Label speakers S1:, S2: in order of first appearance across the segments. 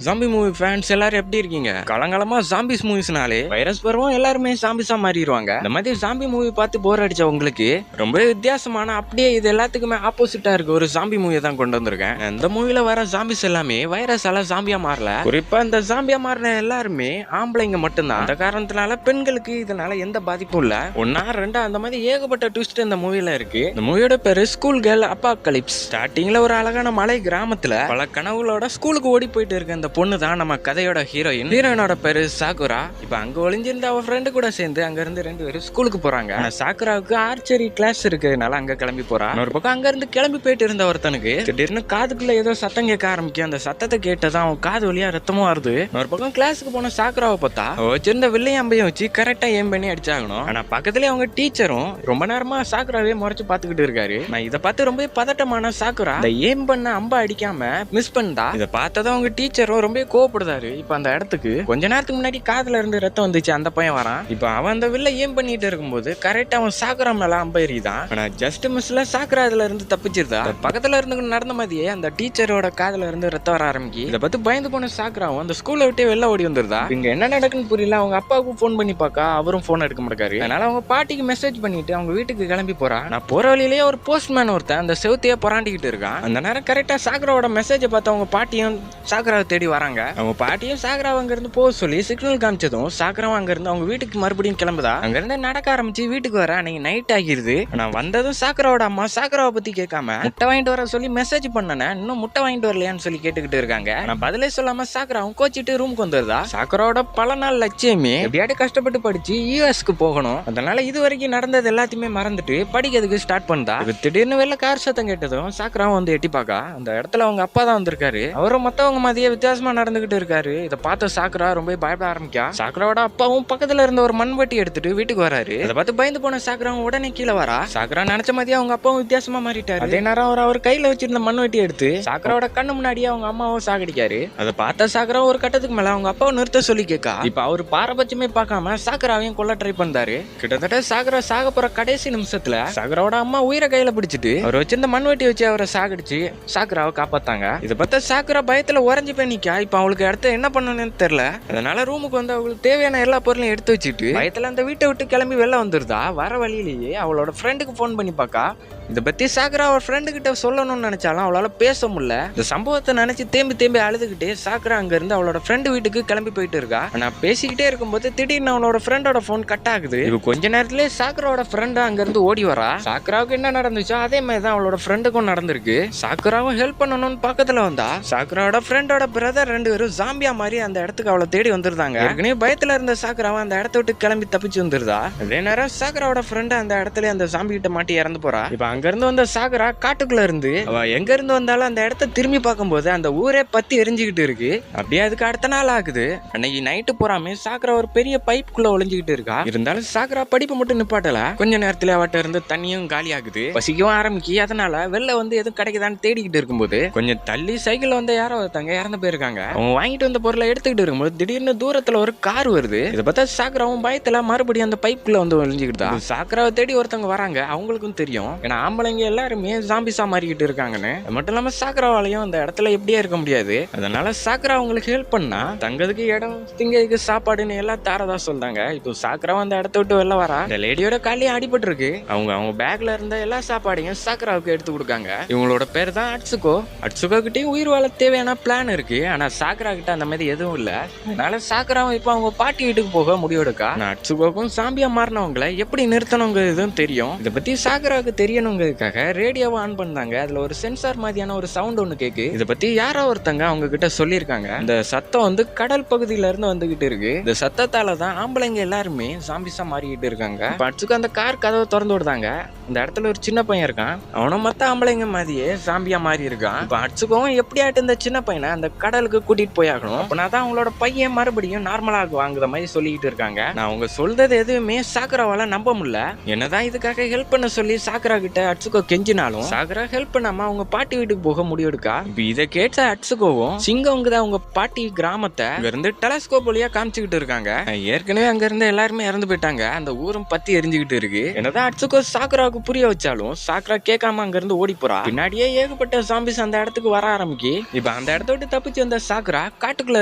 S1: Zombie movie fans எல்லாரும் எப்படி இருக்கீங்க? காலங்காலமா ஜாம்பிஸ் மூவிஸ்னாலே வைரஸ் பருவம் எல்லாருமே ஜாம்பிஸா மாறிடுவாங்க. இந்த மாதிரி ஜாம்பி மூவி பார்த்து போர் அடிச்ச உங்களுக்கு ரொம்ப வித்தியாசமான அப்படியே இது எல்லாத்துக்குமே ஆப்போசிட்டா இருக்கு ஒரு ஜாம்பி மூவியை தான் கொண்டு வந்திருக்கேன். இந்த மூவில வர ஜாம்பிஸ் எல்லாமே வைரஸால ஜாம்பியா மாறல. குறிப்பா இந்த ஜாம்பியா மாறின எல்லாருமே ஆம்பளைங்க மட்டும்தான். அந்த காரணத்தினால பெண்களுக்கு இதனால எந்த பாதிப்பும் இல்ல. ஒன்னா ரெண்டா அந்த மாதிரி ஏகப்பட்ட ட்விஸ்ட் இந்த மூவில இருக்கு. இந்த மூவியோட பேரு ஸ்கூல் கேர்ள் அப்பாகலிப்ஸ். ஸ்டார்டிங்ல ஒரு அழகான மலை கிராமத்துல பல கனவுகளோட ஸ்கூலுக்கு ஓடி போயிட்டு இருக்க இந்த பொண்ணு தான் நம்ம கதையோட ஹீரோயின். ஹீரோயினோட பேரு சாகுரா. இப்ப அங்க ஒளிஞ்சிருந்த அவ ஃப்ரெண்டு கூட சேர்ந்து அங்க இருந்து 2 பேரும் ஸ்கூலுக்கு போறாங்க. சாகுராவுக்கு ஆர்ச்சரி கிளாஸ் இருக்கிறதுனால அங்க கிளம்பி போறா. ஒரு பக்கம் அங்க இருந்து கிளம்பி போயிட்டு இருந்த ஒருத்தனுக்கு திடீர்னு காதுக்குள்ள ஏதோ சத்தம் கேட்க ஆரம்பிக்கும். அந்த சத்தத்தை கேட்டதான் அவன் காது வழியா ரத்தமும் வருது. ஒரு பக்கம் கிளாஸுக்கு போன சாகுராவை பார்த்தா வச்சிருந்த வில்லையம்பையும் வச்சு கரெக்டா ஏம் பண்ணி அடிச்சாகணும். ஆனா பக்கத்துலயே அவங்க டீச்சரும் ரொம்ப நேரமா சாகுராவே முறைச்சு பாத்துக்கிட்டு இருக்காரு. நான் இதை பார்த்து ரொம்ப பதட்டமான சாகுரா இந்த ஏம் பண்ண அம்பா அடிக்காம மிஸ் பண்ணா. இதை பார்த்ததும் அவங்க டீச்சரும் ரொம்ப கோவப்படுதாரு. இப்ப அந்த இடத்துக்கு கொஞ்ச நேரத்துக்கு முன்னாடி காதுல இருந்து ரத்தம் வந்துச்சு. அந்த பையன் வரான். இப்ப அவன் அந்த வில்ல ஏம் பண்ணிட்டு இருக்கும்போது கரெக்டா அவன் சாகுரா மேல அம்பா எறிதான். ஆனா ஜஸ்ட் மிஸ்ல சாகுரா அதுல இருந்து தப்பிச்சிருதா. பக்கத்துல இருந்து நடந்த மாதிரியே அந்த டீச்சரோட காதுல இருந்து ரத்தம் வர ஆரம்பிக்கு. இதை பத்தி பயந்து போன சாகுராவும் அந்த ஸ்கூல்ல விட்டு வெளில ஓடி வந்துருதா. இங்க என்ன நடக்குன்னு புரியல. அவங்க அப்பாவுக்கும் போன் பண்ணி பார்க்க அவரும் போன் எடுக்க மாட்டாரு. அதனால அவங்க பாட்டிக்கு மெசேஜ் பண்ணிட்டு அவங்க வீட்டுக்கு கிளம்பி போறா. நான் போற வழியிலேயே ஒரு போஸ்ட்மேன் ஒருத்தன் அந்த செவுத்தையே புறாண்டிக்கிட்டு இருக்கான். அந்த நேரம் கரெக்டா சாகுராவோட மெசேஜை பார்த்து அவங்க பாட்டியும் சாகுராவை தேடி வராங்க. அவங்க பாட்டியும் சாகுராவை அங்க இருந்து போக சொல்லி சிக்னல் காமிச்சதும் சாகுராவும் அங்க இருந்து அவங்க வீட்டுக்கு மறுபடியும் கிளம்புதா. அங்க இருந்து நடக்க ஆரம்பிச்சு வீட்டுக்கு வர அன்னைக்கு நைட் ஆகிருது. நான் வந்ததும் சாகுராவோட அம்மா சாகுராவை பத்தி கேட்காம முட்டை வாங்கிட்டு வர சொல்லி மெசேஜ் பண்ணன இன்னும் முட்டை வாங்கிட்டு வரலையான்னு சொல்லி கேட்டுக்கிட்டு இருக்காங்க. நான் பதிலே சொல்லாம சாகுராவும் கோச்சிட்டு ரூமுக்கு வந்துருதா. சாகுராவோட பல நாள் லட்சியமே எப்படியாவது கஷ்டப்பட்டு படிச்சு யூஎஸ்க்கு போகணும். அதனால இது வரைக்கும் நடந்தது எல்லாத்தையுமே மறந்துட்டு படிக்கிறதுக்கு ஸ்டார்ட் பண்ணா. திடீர்னு வெளில கார் சத்தம் கேட்டதும் சாகுராவும் வந்து எட்டி பாக்கா. அந்த இடத்துல அவங்க அப்பா தான் வந்திருக்காரு. அவரும் மத்தவங்க மாதிரியே வித்தியாசமா நடந்துகிட்டு இருக்காரு. இதை பார்த்த சாகுரா ரொம்ப பயப்பட ஆரம்பிக்கா. சாகுராவோட அப்பாவும் பக்கத்துல இருந்த ஒரு மண்வெட்டி எடுத்துட்டு வீட்டுக்கு வராரு. அதை பார்த்து பயந்து போன சாகுராவும் உடனே கீழே வரா. சாகுரா நினைச்ச மாதிரியே அவங்க அப்பாவும் வித்தியாசமா மாறிட்டாரு. அதே நேரம் அவர் கையில வச்சிருந்த மண்வெட்டி எடுத்து சாகுராவோட கண்ணு முன்னாடியே அவங்க அம்மாவும் சாகடிக்காரு. அதை பார்த்த சாகுரா ஒரு கட்டத்துக்கு மேல அவங்க அப்பாவை நிறுத்த சொல்லி கேட்கா. இப்ப அவர் பாரபட்சமே பார்க்காம சாகுராவையும் கொல்ல ட்ரை பண்ணாரு. கிட்டத்தட்ட சாகுரா சாக போற கடைசி நிமிஷத்துல சாகுராவோட அம்மா உயிரை கையில பிடிச்சிட்டு அவர் வச்சிருந்த மண்வெட்டி வச்சு அவரை சாகடிச்சு சாகுராவை காப்பாத்தாங்க. இதை பார்த்த சாகுரா பயத்துல உறைஞ்சு போய் நிக்கா. இப்ப அவளுக்கு அடுத்து என்ன பண்ணணும்னு தெரியல. அதனால ரூமுக்கு வந்து அவங்களுக்கு தேவையான எல்லா பொருளையும் எடுத்து வச்சுட்டு பயத்துல அந்த வீட்டை விட்டு கிளம்பி வெளில வந்துருதா. வர வழியிலேயே அவளோட ஃப்ரெண்டுக்கு போன் பண்ணி பாக்கா. இதை பத்தி சாகுரா அவர் ஃப்ரெண்டு கிட்ட சொல்லணும்னு நினைச்சாலும் அவளால பேச முடியல. இந்த சம்பவத்தை நினைச்சு தேம்பி அழுதுகிட்டே சாகுரா அங்க இருந்து அவளோட ஃப்ரெண்டு வீட்டுக்கு கிளம்பி போயிட்டு இருக்கா. நான் பேசிக்கிட்டே இருக்கும்போது திடீர்னு அவளோட ஃப்ரெண்டோட போன் கட் ஆகுது. இது கொஞ்ச நேரத்திலே சாகுராவோட ஃப்ரெண்டு அங்க இருந்து ஓடி வரா. சாகுராவுக்கு என்ன நடந்துச்சோ அதே மாதிரி தான் அவளோட ஃப்ரெண்டுக்கும் நடந்திருக்கு. சாகுராவும் ஹெல்ப் பண்ணணும்னு பக்கத்துல வந்தா சாகுராவோட ஃப்ரெண்டோட பிரதர் 2 பேரும் ஜாம்பியா மாதிரி அந்த இடத்துக்கு அவளை தேடி வந்துருந்தாங்க. ஏற்கனவே பயத்துல இருந்த சாகுராவை அந்த இடத்த விட்டு கிளம்பி தப்பிச்சு வந்துருதா. அதே நேரம் சாகுராவோட ஃப்ரெண்டு அந்த இடத்துல அந்த ஜாம்பி கிட்ட மாட்டி இறந்து போறா. இப்ப அங்க இருந்து வந்த சாகுரா காட்டுக்குள்ள இருந்து அவ எங்க இருந்து வந்தாலும் அந்த இடத்த திரும்பி பார்க்கும்போது அந்த ஊரே பத்தி எரிஞ்சுக்கிட்டு இருக்கு. அப்படியே அதுக்கு அடுத்த நாள் ஆகுது. அன்னைக்கு நைட்டு போறாமே சாகுரா ஒரு பெரிய பைப்புக்குள்ள ஒளிஞ்சுக்கிட்டு இருக்கா. இருந்தாலும் சாகுரா படிப்பு மட்டும் நிப்பாட்டல. கொஞ்ச நேரத்துல அவட்ட இருந்து தண்ணியும் காலி ஆகுது. பசிக்கவும் ஆரம்பிக்கி. அதனால வெளில வந்து எதுவும் கிடைக்குதான்னு தேடிக்கிட்டு இருக்கும்போது கொஞ்சம் தள்ளி சைக்கிள் வந்து யாரோ ஒருத்தங்க இறந்து போயிருக்காங்க. அவங்க வாங்கிட்டு வந்த பொருளை எடுத்துக்கிட்டு இருக்கும்போது திடீர்னு தூரத்துல ஒரு கார் வருது. இதை பார்த்தா சாகுராவும் பயத்துல மறுபடியும் அந்த பைப்புக்குள்ள வந்து ஒளிஞ்சுக்கிட்டா. சாகுராவை தேடி ஒருத்தவங்க வராங்க. அவங்களுக்கும் தெரியும் ஏன்னா ஆம்பளைங்க எல்லாருமே ஜாம்பிஸா மாறிக்கிட்டு இருக்காங்கன்னு. மட்டும் இல்லாம சாகுராவாலையும் அந்த இடத்துல எப்படியே இருக்க முடியாது. அதனால சாகுரா அவங்களுக்கு ஹெல்ப் பண்ணா தங்கதுக்கு இடம் திங்கிறதுக்கு சாப்பாடுன்னு எல்லாம் தாரதா சொல்றாங்க. இப்போ சாகுரா அந்த இடத்த விட்டு வெளில வரா. இந்த லேடியோட காலையே அடிபட்டு இருக்கு. அவங்க பேக்ல இருந்த எல்லா சாப்பாடையும் சாகுராவுக்கு எடுத்து கொடுக்காங்க. இவங்களோட பேர் தான் அட்சுகோ. அட்சுகோ கிட்டயும் உயிர் வாழ தேவையான பிளான் இருக்கு. ஆனா சாகுரா கிட்ட அந்த மாதிரி எதுவும் இல்ல. அதனால சாகுராவும் இப்போ அவங்க பாட்டி வீட்டுக்கு போக முடிவெடுக்கா. அட்சுகோக்கும் சாம்பியா மாறினவங்களை எப்படி நிறுத்தணுங்கிறதும் தெரியும். இதை பத்தி சாகுராவுக்கு தெரியணுங்கிறதுக்காக ரேடியோவை ஆன் பண்ணாங்க. அதுல ஒரு சென்சார் மாதிரியான ஒரு சவுண்ட் ஒண்ணு கேக்கு. இதை பத்தி யாரோ ஒருத்தங்க அவங்க கிட்ட சொல்லியிருக்காங்க. இந்த சத்தம் வந்து கடல் பகுதியில இருந்து வந்துகிட்டு இருக்கு. இந்த சத்தத்தால தான் ஆம்பளைங்க எல்லாருமே ஜாம்பிஸா மாறிக்கிட்டு இருக்காங்க. அட்சுக்கு அந்த கார் கதவை திறந்து விடுதாங்க. அந்த இடத்துல ஒரு சின்ன பையன் இருக்கான். அவனும் மத்த ஆம்பளைங்க மாதிரியே ஜாம்பியா மாறி இருக்கான். இப்ப அட்சுக்கவும் எப்படியாட்டு இந்த சின்ன பையனை அந்த கடலுக்கு கூட்டிட்டு போயாகணும். அப்படின்னா தான் அவங்களோட பையன் மறுபடியும் நார்மலாக வாங்குற மாதிரி சொல்லிக்கிட்டு இருக்காங்க. நான் அவங்க சொல்றது எதுவுமே சாகுராவால நம்ப முடியல. என்னதான் இதுக்காக ஹெல்ப் பண்ண சொல்லி சாகுரா கிட்ட அட்சுகோ கெஞ்சினாலும் சாகுரா ஹெல்ப் பண்ணாம அவங்க பாட்டி வீட்டுக்கு போக முடிவெடுக்கா. இப்ப இதை கேட்ட அட்சுகோவும் சிங்கவங்க தான் அவங்க பாட்டி கிராமத்தை அங்க இருந்து டெலஸ்கோப் வழியா காமிச்சுக்கிட்டு இருக்காங்க. ஏற்கனவே அங்க இருந்து எல்லாருமே இறந்து போயிட்டாங்க. அந்த ஊரும் பத்தி எரிஞ்சுக்கிட்டு இருக்கு. என்னதான் அட்சுகோ சாகுராவுக்கு புரிய வச்சாலும் சாகுரா கேட்காம அங்க இருந்து ஓடி போறா. பின்னாடியே ஏகப்பட்ட ஜாம்பிஸ் அந்த இடத்துக்கு வர ஆரம்பிக்கு. இப்ப அந்த இடத்த விட்டு தப்பிச்சு இருந்த சாக்குரா காட்டுக்குள்ள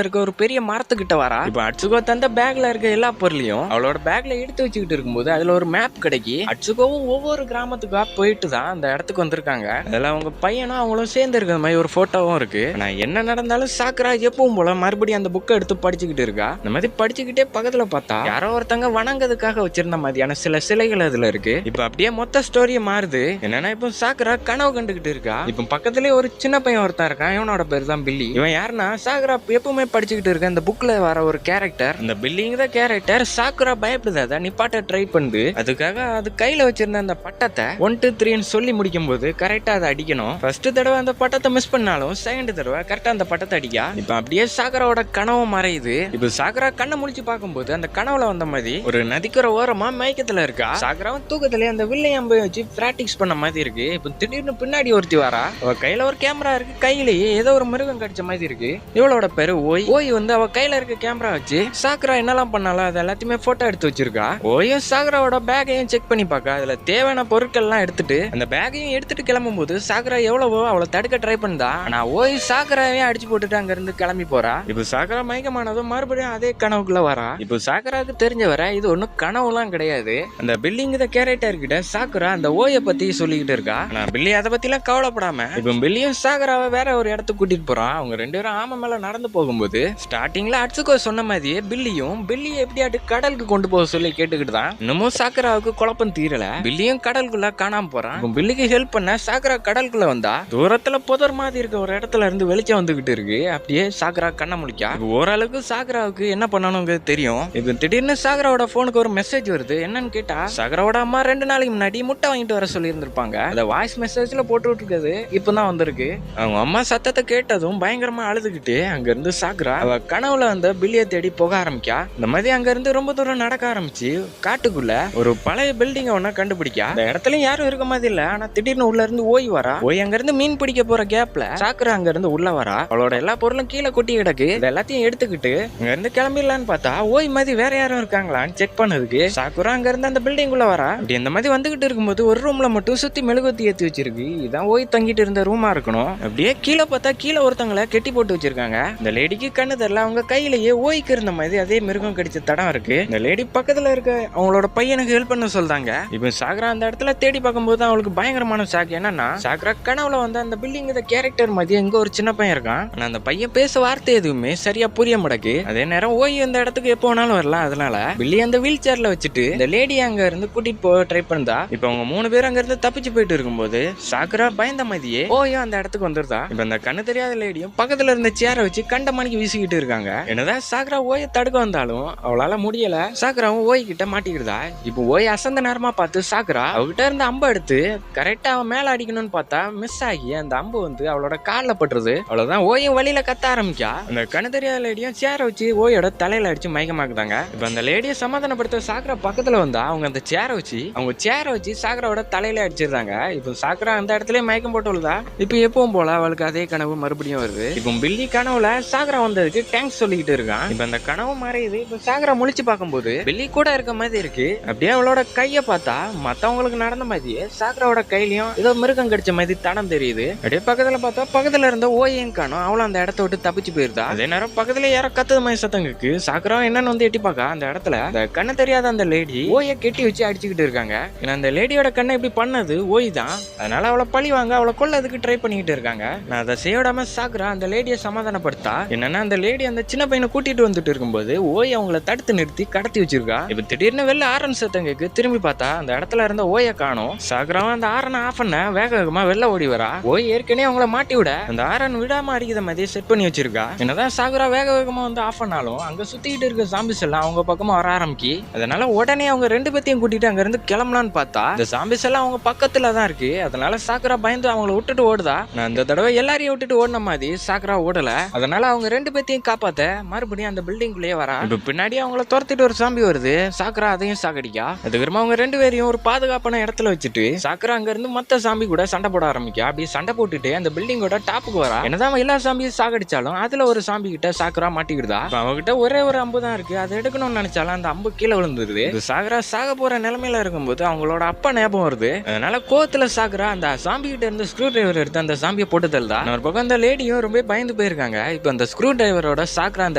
S1: இருக்க ஒரு பெரிய மரத்துக்கிட்ட வரா. இப்ப அட்சுகோ தந்த பேக்ல இருக்க எல்லா பொருளையும் அவளோட பேக்ல எடுத்து வச்சுக்கிட்டு இருக்கும்போது அதுல ஒரு மேப் கிடைக்கி அட்சுகோவும் ஒவ்வொரு கிராமத்துக்கா போயிட்டு தான் அந்த இடத்துக்கு வந்திருக்காங்க. அதுல அவங்க பையனும் அவங்களும் சேர்ந்து இருக்கிற மாதிரி ஒரு போட்டோவும் இருக்கு. நான் என்ன நடந்தாலும் சாக்குரா எப்பவும் போல மறுபடியும் அந்த புக்கை எடுத்து படிச்சுக்கிட்டு இருக்கா. இந்த மாதிரி படிச்சுக்கிட்டே பக்கத்துல பார்த்தா யாரோ ஒருத்தங்க வணங்கதுக்காக வச்சிருந்த மாதிரியான சில சிலைகள் அதுல இருக்கு. இப்ப அப்படியே மொத்த ஸ்டோரிய மாறுது. என்னன்னா இப்போ சாக்குரா கனவு கண்டுகிட்டு இருக்கா. இப்ப பக்கத்துலயே ஒரு சின்ன பையன் ஒருத்தன் இருக்கான். இவனோட பேர் தான் பில்லி. இவன் யாருன்னா சாக்குரா எப்பவுமே படிச்சுக்கிட்டு இருக்க இந்த புக்ல வர ஒரு கேரக்டர். அந்த பில்லிங்கிற கேரக்டர் சாக்குரா பயப்படுதா நிப்பாட்ட ட்ரை பண்ணுது. அதுக்காக அது கையில வச்சிருந்த அந்த பட்டத்தை 1 2 3 சொல்லி முடிக்கும் போது கரெக்டா அதை அடிக்கணும். ஃபர்ஸ்ட் தடவை அந்த பட்டத்தை மிஸ் பண்ணாலும் செகண்ட் தடவை கரெக்டா அந்த பட்டத்தை அடிக்கா. இப்ப அப்படியே சாக்குராவோட கனவு மறையுது. இப்ப சாக்குரா கண்ணை முழிச்சு பார்க்கும்போது அந்த கனவுல வந்த மாதிரி ஒரு நதிக்கிற ஓரமா மயக்கத்துல இருக்கா. சாக்குராவும் தூக்கத்திலே அந்த வில்லை அம்பை வச்சு பிராக்டிஸ் பண்ண மாதிரி இருக்கு. இப்ப திடீர்னு பின்னாடி ஒருத்தி வரா. அவ கையில ஒரு கேமரா இருக்கு. கையிலேயே ஏதோ ஒரு மிருகம் கடிச்ச மாதிரி இருக்கு. இவளோட பேரு ஓய். ஓய் வந்து அவ கையில இருக்க கேமரா வச்சு சாக்குரா என்னெல்லாம் பண்ணாலும் அது எல்லாத்தையுமே போட்டோ எடுத்து வச்சிருக்கா. ஓயும் சாக்குராவோட பேக்கையும் செக் பண்ணி பார்க்க அதுல தேவையான பொருட்கள் எல்லாம் எடுத்துட்டு அந்த பேக்கையும் எடுத்துட்டு கிளம்பும் போது சாக்குரா எவ்வளவோ அவளை தடுக்க ட்ரை பண்ணா. ஆனா ஓய் சாக்குராவையும் அடிச்சு போட்டுட்டு அங்க இருந்து கிளம்பி போறா. இப்ப சாக்குரா மயக்கமானதும் மறுபடியும் அதே கனவுக்குள்ள வரா. இப்ப சாக்குராவுக்கு தெரிஞ்ச வர இது ஒன்னும் கனவுலாம் கிடையாது. அந்த பில்லிங் கேரக்டர் கிட்ட சாக்குரா அந்த ஓய பத்தி சொல்லிக்கிட்டு இருக்கா. ஆனா பில்லி அதை பத்தி எல்லாம் கவலைப்படாம இப்ப பில்லியும் சாக்குராவை வேற ஒரு இடத்துக்கு கூட்டிட்டு போறான். அவங்க 2 பேரும் ஆமை மேல நடந்து போகும்போது ஸ்டார்டிங்ல அட்சுகோ சொன்ன மாதிரியே பில்லியை எப்படியாட்டு கடலுக்கு கொண்டு போக சொல்லி கேட்டுக்கிட்டு தான் இன்னமும் சாக்குராவுக்கு குழப்பம் தீரல. பில்லியும் கடலுக்குள்ள காணாம போறான். பில்லிக்கு ஹெல்ப் பண்ண சாக்குரா கடலுக்குள்ள வந்தா தூரத்துல புதர் மாதிரி இருக்க ஒரு இடத்துல இருந்து வெளிச்சம் வந்துகிட்டு இருக்கு. அப்படியே சாக்குரா கண்ண முழிக்கா. ஓரளவுக்கு சாக்குராவுக்கு என்ன பண்ணணும்னு தெரியும். இப்ப திடீர்னு சாக்குராவோட போனுக்கு ஒரு மெசேஜ் வருது. என்னன்னு கேட்டா சாக்குராவோட அம்மா 2 நாளைக்கு முன்னாடி முட்டை வாங்கிட்டு வர சொல்லி இருந்திருப்பாங்க. அந்த வாய்ஸ் மெசேஜ்ல போட்டு விட்டுருக்குது. இப்பதான் வந்திருக்கு. அவங்க அம்மா சத்தத்தை கேட்டதும் பயங்கரமா அழுதுகிட்டு அங்க இருந்து சாக்குரா அவ கனவுல வந்த பில்லியை தேடி போக ஆரம்பிக்கா. இந்த மாதிரி அங்க இருந்து ரொம்ப தூரம் நடக்க ஆரம்பிச்சு காட்டுக்குள்ள ஒரு பழைய பில்டிங் ஒன்ன கண்டுபிடிக்கா. இந்த இடத்துல யாரும் இருக்க மாதிரி இல்ல. ஆனா திடீர்னு உள்ள இருந்து ஓய் வரா. ஓய் அங்க இருந்து மீன் பிடிக்க போற கேப்ல சாக்குரா அங்க இருந்து உள்ள வரா. அவளோட எல்லா பொருளும் கீழே கொட்டி கிடக்கு. இது எல்லாத்தையும் எடுத்துக்கிட்டு அங்க இருந்து கிளம்பிடலான்னு பார்த்தா ஓய் மாதிரி வேற யாரும் இருக்காங்களான்னு செக் பண்ணதுக்கு சாக்குரா அங்க இருந்து அந்த பில்டிங் உள்ள வரா. அப்படி இந்த மாதிரி வந்துகிட்டு இருக்கும்போது ஒரு ரூம்ல மட்டும் சுத்தி மெழுகுவத்தி ஏத்தி வச்சிருக்கு. இதான் ஓய் தங்கிட்டு இருந்த ரூமா இருக்கணும். அப்படியே கீழே பார்த்தா கீழே ஒருத்தங்களை கெட்டி போட்டு வச்சிருக்காங்க. இந்த லேடிக்கு கண்ணு தெரியல. அவங்க கையிலேயே ஓய்க்கு இருந்த மாதிரி அதே மிருகம் கடிச்ச தடம் இருக்கு. இந்த லேடி பக்கத்துல இருக்க அவங்களோட பையனுக்கு ஹெல்ப் பண்ண சொல்றாங்க. இப்ப சாக்குரா அந்த இடத்துல தேடி பார்க்கும்போது அவளுக்கு பயங்கரமான ஷாக். என்னன்னா சாக்குரா கனவுல வந்து அந்த பில்டிங் கேரக்டர் மாதிரி எங்க ஒரு சின்ன பையன் இருக்கான். ஆனா அந்த பையன் பேச வார்த்தை எதுவுமே சரியா புரிய மாட்டேங்குது. அதே நேரம் ஓய் அந்த இடத்துக்கு எப்போ வேணாலும் வரலாம். அதனால பில்லி அந்த வீல் சேர்ல வச்சுட்டு இந்த லேடி அங்க இருந்து கூட்டிட்டு போக ட்ரை பண்ணா. இப்ப அவங்க 3 பேரும் அங்க இருந்து தப்பிச்சு போயிட்டு இருக்கும்போது சாக்குரா பயந்த மாதிரியே ஓயும் அந்த இடத்துக்கு வந்துருதா. இப்ப அந்த கண்ணு தெரியாத லேடியும் பக்கத்துல இருந்த சேரை வச்சு கண்ட மணிக்கு வீசிக்கிட்டு இருக்காங்க. என்னதான் சாக்குரா ஓய தடுக்க வந்தாலும் அவளால முடியல. சாக்குராவும் ஓய் கிட்ட மாட்டிக்கிறதா. இப்ப ஓய் அசந்த நேரமா பார்த்து சாக்குரா அவகிட்ட இருந்த அம்பை எடுத்து கரெக்டா அவன் மேல அடிக்கணும்னு பார்த்தா மிஸ் ஆகி அந்த அம்பு வந்து அவளோட கால்ல பட்டுருது. அவ்வளவுதான் ஓயும் வழியில கத்த ஆரம்பிக்கா. அந்த கண்ணு தெரியாத லேடியும் சேரை வச்சு ஓயோட தலையில அடிச்சு மயக்கமாக்குதாங்க. இப்ப அந்த லேடியை சமாதானப்படுத்த சாக்குரா பக்கத்துல வந்தா அவங்க அந்த சேரை வச்சு சாக்குராவோட தலையில அடிச்சிருந்தாங்க. இப்போ சாக்குரா அந்த இடத்துல மயக்கம் போட்டு விழுதா. இப்ப எப்பவும் போல அவளுக்கு அதே கனவு மறுபடியும் வருது. இப்போ பில்லி கனவுல சாக்குரா வந்ததுக்கு தேங்க்ஸ் சொல்லிக்கிட்டு இருக்கான். இப்ப அந்த கனவு மறையுது. இப்ப சாக்குரா முழிச்சு பார்க்கும்போது பில்லி கூட இருக்க மாதிரி இருக்கு. அப்படியே அவளோட கைய பார்த்தா மத்தவங்களுக்கு நடந்த மாதிரியே சாக்குராவோட கையிலயும் ஏதோ மிருகம் கடிச்ச மாதிரி தடம் தெரியுது. அப்படியே பக்கத்துல பார்த்தா பக்கத்துல இருந்த ஓயும் காணும். அவளும் அந்த இடத்த விட்டு தப்பிச்சு போயிருந்தா. அதே நேரம் பக்கத்துல யாரோ கத்துது மாதிரி சத்தங்களுக்கு சாக்குரா என்னன்னு வந்து எட்டி பார்க்க அந்த இடத்துல அந்த கண்ணு தெரியாத அந்த லேடி ஓய கெட்டி வச்சு அடிச்சுக்கிட்டு இருக்காங்க. ஏன்னா அந்த லேடியோட கண்ணை இப்படி பண்ணது ஓய் தான். அதனால அவளை பழி வாங்க அவளை கொல்லதுக்கு ட்ரை பண்ணிக்கிட்டு இருக்காங்க. நான் அதை செய்யாம சாக்குரா அந்த லேடியை சமாதானப்படுத்தா. என்னன்னா அந்த லேடி அந்த சின்ன பையனை கூட்டிட்டு வந்துட்டு இருக்கும்போது ஓய் அவங்கள தடுத்து நிறுத்தி கடத்தி வச்சிருக்கா. இப்ப திடீர்னு வெளில ஆரன் சத்தங்களுக்கு திரும்பி பார்த்தா அந்த இடத்துல இருந்த ஓய காணும். சாக்குராவும் அந்த ஆரனை ஆஃப் பண்ண வேக வேகமா வெளில ஓடி வரா. ஓய் ஏற்கனவே அவங்கள மாட்டி விட அந்த ஆரன் விடாம அடிக்கிற மாதிரி செட் பண்ணி வச்சிருக்கா. என்னதான் சாக்குரா வேக வேகமா வந்து ஆஃப் பண்ணாலும் அங்க சுத்திக்கிட்டு இருக்க ஜாம்பிஸ் எல்லாம் அவங்க பக்கமா வர ஆரம்பிக்கி. அதனால உடனே அவங்க 2 பேத்தையும் கூட்டிட்டு அங்க இருந்து கிளம்பலான்னு பார்த்தா இந்த ஜாம்பிஸ் எல்லாம் அவங்க பக்கத்துல தான் இருக்கு. அதனால சாக்குரா பயந்து அவங்கள விட்டுட்டு ஓடுதா. நான் இந்த தடவை எல்லாரையும் விட்டுட்டு ஓடின மாதிரி சாக்குரா ஓடல. அதனால அவங்க 2 பேத்தையும் காப்பாத்த மறுபடியும் அந்த பில்டிங்குள்ளேயே வரா. இப்ப பின்னாடி அவங்கள துரத்திட்டு ஒரு சாம்பி வருது. சாக்குரா அதையும் சாகடிக்கா. அதுக்கப்புறமா அவங்க 2 பேரையும் ஒரு பாதுகாப்பான இடத்துல வச்சுட்டு சாக்குரா அங்க இருந்து மத்த சாம்பி கூட சண்டை போட ஆரம்பிக்கா. அப்படி சண்டை போட்டுட்டு அந்த பில்டிங்கோட டாப்புக்கு வரா. என்னதான் எல்லா சாம்பியும் சாகடிச்சாலும் அதுல ஒரு சாம்பி கிட்ட சாக்குரா மாட்டிக்கிடுதா. அவகிட்ட ஒரே ஒரு அம்பு தான் இருக்கு. அதை எடுக்கணும்னு நினைச்சாலும் அந்த அம்பு கீழே விழுந்துருது. சாக்குரா சாக போற நிலைமையில இருக்கும்போது அவங்களோட அப்பா ஞாபகம் வருது. அதனால கோவத்துல சாக்குரா அந்த சாம்பி கிட்ட இருந்து ஸ்க்ரூ டிரைவர் எடுத்து அந்த சாம்பியை போட்டு தள்ளுதா. ஒரு பக்கம் அந்த லேடியும் ரொம்ப பயந்து இறந்து போயிருக்காங்க. இப்போ அந்த ஸ்க்ரூ டிரைவரோட சாக்ரா அந்த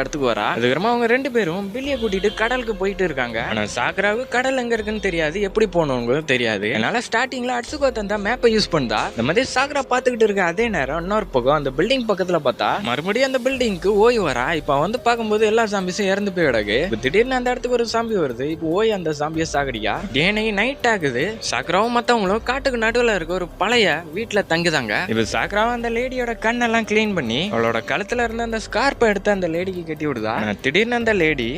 S1: இடத்துக்கு வரா. அதுக்கப்புறமா அவங்க 2 பேரும் பில்லியை கூட்டிட்டு கடலுக்கு போயிட்டு இருக்காங்க. ஆனா சாக்ராவுக்கு கடல் எங்க இருக்குன்னு தெரியாது, எப்படி போனவங்க தெரியாது. அதனால ஸ்டார்டிங்ல அட்சுகோ தந்தா மேப்பை யூஸ் பண்ணா. இந்த மாதிரி சாக்ரா பாத்துக்கிட்டு இருக்க அதே நேரம் இன்னொரு பக்கம் அந்த பில்டிங் பக்கத்துல பார்த்தா மறுபடியும் அந்த பில்டிங்க்கு ஓய் வரா. இப்ப வந்து பார்க்கும்போது எல்லா சாம்பிஸும் இறந்து போய் கிடக்கு. திடீர்னு அந்த இடத்துக்கு ஒரு சாம்பி வருது. இப்போ ஓய் அந்த சாம்பியை சாகடிக்கா. டேனை நைட் ஆகுது. சாக்ராவும் மத்தவங்களும் காட்டுக்கு நடுவுல இருக்க ஒரு பழைய வீட்டுல தங்குதாங்க. இப்ப சாக்ராவும் அந்த லேடியோட கண்ணெல்லாம் கிளீன் பண்ணி அவளோட கழுத்துல இருந்த அந்த ஸ்கார்ப்பை எடுத்து அந்த லேடிக்கு கட்டி விடுதா. திடீர்னு அந்த லேடி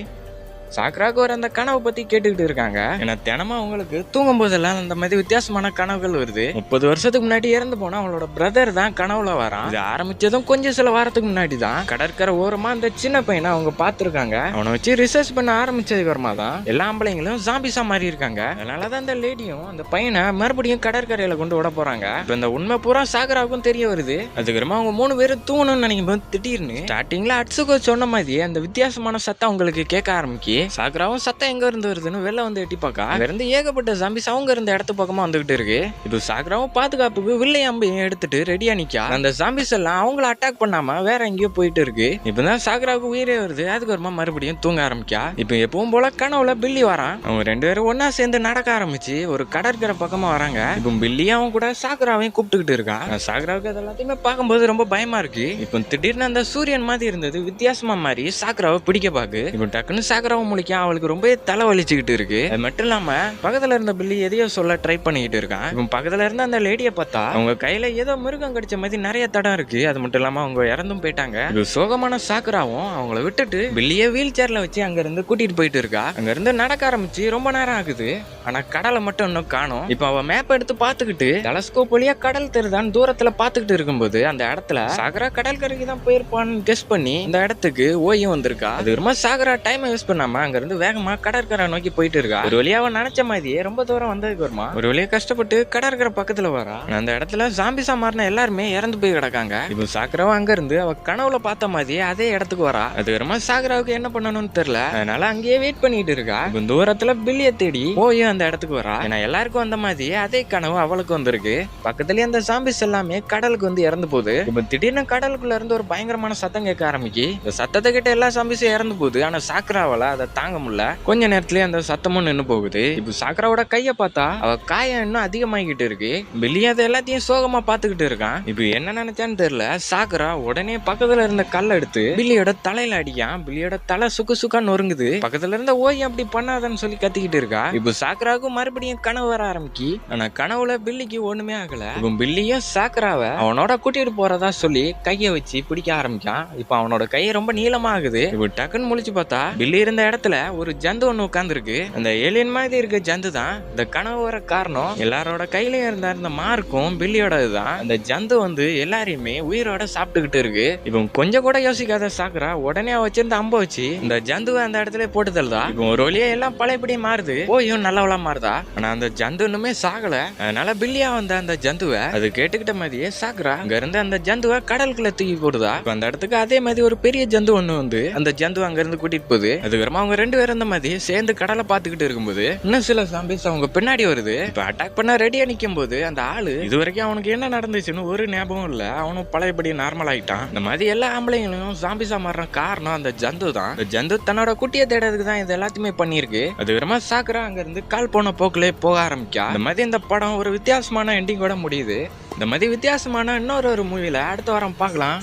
S1: சாக்ராக்கு ஒரு அந்த கனவு பத்தி கேட்டுக்கிட்டு இருக்காங்க. ஏன்னா தினமும் அவங்களுக்கு தூங்கும் போதெல்லாம் அந்த மாதிரி வித்தியாசமான கனவுகள் வருது. 30 வருஷத்துக்கு முன்னாடி இறந்து போனா அவளோட பிரதர் தான் கனவுல வரான். இது ஆரம்பிச்சதும் கொஞ்சம் சில வாரத்துக்கு முன்னாடி தான் கடற்கரை ஓரமா அந்த சின்ன பையனை அவங்க பாத்துருக்காங்க. அவனை வச்சு ரிசர்ச் பண்ண ஆரம்பிச்சதுக்கு அப்புறமா தான் எல்லா ஆம்பளைங்களும் ஜாம்பிஸா மாறி இருக்காங்க. அதனாலதான் அந்த லேடியும் அந்த பையனை மறுபடியும் கடற்கரையில கொண்டு விட போறாங்க. இப்ப இந்த உண்மை பூரா சாக்ராவுக்கும் தெரிய வருது. அதுக்கப்புறமா அவங்க 3 பேரும் தூங்கணும்னு நினைக்கும் போது திடீர்னு ஸ்டார்டிங்ல அட்சுகோ சொன்ன மாதிரி அந்த வித்தியாசமான சத்தம் அவங்களுக்கு கேட்க ஆரம்பிக்கு. சாக்ராவும் சத்தம் எங்க இருந்து வருதுன்னு வெளில வந்து எட்டி பார்க்க அங்க இருந்து ஏகப்பட்ட ஜாம்பிஸ் அவங்க இருந்த இடத்து பக்கமா வந்துகிட்டு இருக்கு. இப்போ சாக்ராவும் பாதுகாப்புக்கு வில்லை அம்பையும் எடுத்துட்டு ரெடியா நிக்கா. அந்த ஜாம்பிஸ் எல்லாம் அவங்கள அட்டாக் பண்ணாம வேற எங்கேயோ போயிட்டு இருக்கு. இப்பதான் சாக்ராவுக்கு உயிரே வருது. அதுக்கப்புறமா மறுபடியும் தூங்க ஆரம்பிக்கா. இப்போ எப்பவும் போல கனவுல பில்லி வரான். அவங்க 2 பேரும் ஒன்னா சேர்ந்து நடக்க ஆரம்பிச்சு ஒரு கடற்கரை பக்கமா வராங்க. இப்போ பில்லியும் அவங்க கூட சாக்ராவையும் கூப்பிட்டுக்கிட்டு இருக்கான். சாக்ராவுக்கு அது எல்லாத்தையுமே பார்க்கும்போது ரொம்ப பயமா இருக்கு. இப்போ திடீர்னு அந்த சூரியன் மாதிரி இருந்தது வித்தியாசமா மாதிரி சாக்ராவை பிடிக்க பாக்கு. இப்போ டக்குன்னு சாக்ராவை முழிக்க அவளுக்கு ரொம்ப தலை வலிச்சுக்கிட்டு இருக்கு. அது மட்டும் இல்லாம பக்கத்துல இருந்த பில்லி எதையோ சொல்ல ட்ரை பண்ணிக்கிட்டு இருக்கான். இப்போ பக்கத்துல இருந்த அந்த லேடியை பார்த்தா அவங்க கையில ஏதோ மிருகம் கடிச்ச மாதிரி நிறைய தடம் இருக்கு. அது மட்டும் இல்லாம அவங்க இறந்தும் போயிட்டாங்க. இது சோகமான சாக்ராவும் அவங்கள விட்டுட்டு பில்லிய வீல் சேர்ல வச்சு அங்க இருந்து கூட்டிட்டு போயிட்டு இருக்கா. அங்க இருந்து நடக்க ஆரம்பிச்சு ரொம்ப நேரம் ஆகுது. ஆனா கடலை மட்டும் இன்னும் காணும். இப்ப அவ மேப் எடுத்து பாத்துக்கிட்டு டெலஸ்கோப் வழியா கடல் தெருதான் தூரத்துல பாத்துக்கிட்டு இருக்கும்போது அந்த இடத்துல சாக்ரா கடற்கரைக்கு தான் போயிருப்பான்னு கெஸ் பண்ணி இந்த இடத்துக்கு ஓயும் வந்திருக்கா. அது ரொம்ப சாக்ரா டைம் யூஸ் பண்ணாம அங்க இருந்து வேகமா கடற்கரை நோக்கி போயிட்டு இருக்கா. ஒரு வழியா அவன் நினைச்ச மாதிரியே ரொம்ப தூரம் வந்ததுக்கு வருமா ஒரு வழியா கஷ்டப்பட்டு கடற்கரை பக்கத்துல வரா. அந்த இடத்துல ஜாம்பிஸா மாறின எல்லாருமே இறந்து போய் கிடக்காங்க. இப்போ சாக்ராவும் அங்க இருந்து அவ கனவுல பார்த்த மாதிரியே அதே இடத்துக்கு வரா. அது வருமா சாக்ராவுக்கு என்ன பண்ணணும்னு தெரியல. அதனால அங்கேயே வெயிட் பண்ணிட்டு இருக்கா. இப்போ தூரத்துல பில்லிய தேடி போயும் அந்த இடத்துக்கு வரா. ஏன்னா எல்லாருக்கும் வந்த மாதிரியே அதே கனவு அவளுக்கு வந்திருக்கு. பக்கத்துலயே அந்த ஜாம்பிஸ் எல்லாமே கடலுக்கு வந்து இறந்து போகுது. இப்போ திடீர்னு கடலுக்குள்ள இருந்து ஒரு பயங்கரமான சத்தம் கேட்க ஆரம்பிக்கு. இந்த சத்தத்தை கிட்ட எல்லா ஜாம்பிஸும் இறந்து போகுது. ஆனா சாக்ராவால அதை தாங்க முடியல. கொஞ்ச நேரத்திலேயே அந்த சத்தமும் நின்று போகுது. இப்போ சாக்ராவோட கைய பார்த்தா அவ காயம் இன்னும் அதிகமாகிட்டு இருக்கு. பில்லி அதை எல்லாத்தையும் சோகமா பாத்துக்கிட்டு இருக்கான். இப்போ என்ன நினைச்சான்னு தெரியல. சாக்ரா உடனே பக்கத்துல இருந்த கல்ல எடுத்து பில்லியோட தலையில அடிக்கான். பில்லியோட தலை சுக்கு சுக்கா நொறுங்குது. பக்கத்துல இருந்த ஓய் அப்படி பண்ணாதன்னு சொல்லி கத்திக்கிட்டு இருக்கா. இப்போ சாக்ராவுக்கு மறுபடியும் கனவு வர ஆரம்பிக்கி. ஆனா கனவுல பில்லிக்கு ஒண்ணுமே ஆகல. இப்போ பில்லியும் சாக்ராவை அவனோட கூட்டிட்டு போறதா சொல்லி கைய வச்சு பிடிக்க ஆரம்பிக்கான். இப்போ அவனோட கையை ரொம்ப நீளமா ஆகுது. இப்போ டக்குன்னு முழிச்சு பார்த்தா பில்லி இருந்த இடத்துல ஒரு ஜந்து ஒண்ணு உட்கார்ந்து இருக்கு. அந்த ஏலியன் மாதிரி இருக்க ஜந்து தான் இந்த கனவு வர காரணம். எல்லாரோட கையிலயும் இருந்த அந்த மார்க்கும் பில்லியோட இதுதான். அந்த ஜந்து வந்து எல்லாரையுமே உயிரோட சாப்பிட்டுக்கிட்டு இருக்கு. இப்போ கொஞ்சம் கூட யோசிக்காத சாக்ரா உடனே வச்சிருந்த அம்ப வச்சு இந்த ஜந்துவை அந்த இடத்துல போட்டு தள்ளுதா. இப்போ ஒரு வழியா எல்லாம் பழையபடி மாறுது. போயும் நல்லவளா மாறுதா. ஆனா அந்த ஜந்து இன்னுமே சாகல. அதனால பில்லியா வந்த அந்த ஜந்துவை அது கேட்டுக்கிட்ட மாதிரியே சாக்ரா அங்க இருந்து அந்த ஜந்துவை கடலுக்குள்ள தூக்கி போடுதா. அந்த இடத்துக்கு அதே மாதிரி ஒரு பெரிய ஜந்து ஒண்ணு வந்து அந்த ஜந்து அங்க இருந்து கூட்டிட்டு போகுது. அதுக்கப்புறமா அவங்க 2 பேரும் இந்த மாதிரி சேர்ந்து கடலை பார்த்துக்கிட்டு இருக்கும்போது இன்னும் சில ஜாம்பிஸ் அவங்க பின்னாடி வருது. இப்ப அட்டாக் பண்ண ரெடியா நிக்கும் போது அந்த ஆளு இது வரைக்கும் அவனுக்கு என்ன நடந்துச்சுன்னு ஒரு ஞாபகம் இல்ல. அவனும் பழையபடி நார்மல் ஆயிட்டான். இந்த மாதிரி எல்லா ஆம்பளைங்களும் ஜாம்பிஸா மாறுற காரணம் அந்த ஜந்து தான். இந்த ஜந்து தன்னோட குட்டியை தேடுறதுக்கு தான் இது எல்லாத்தையுமே பண்ணிருக்கு. அது விரமா சாக்குறா அங்க இருந்து கால் போன போக்குலே போக ஆரம்பிக்கா. இந்த மாதிரி இந்த படம் ஒரு வித்தியாசமான எண்டிங்கோட முடியுது. இந்த மாதிரி வித்தியாசமான இன்னொரு மூவில அடுத்த வாரம் பார்க்கலாம்.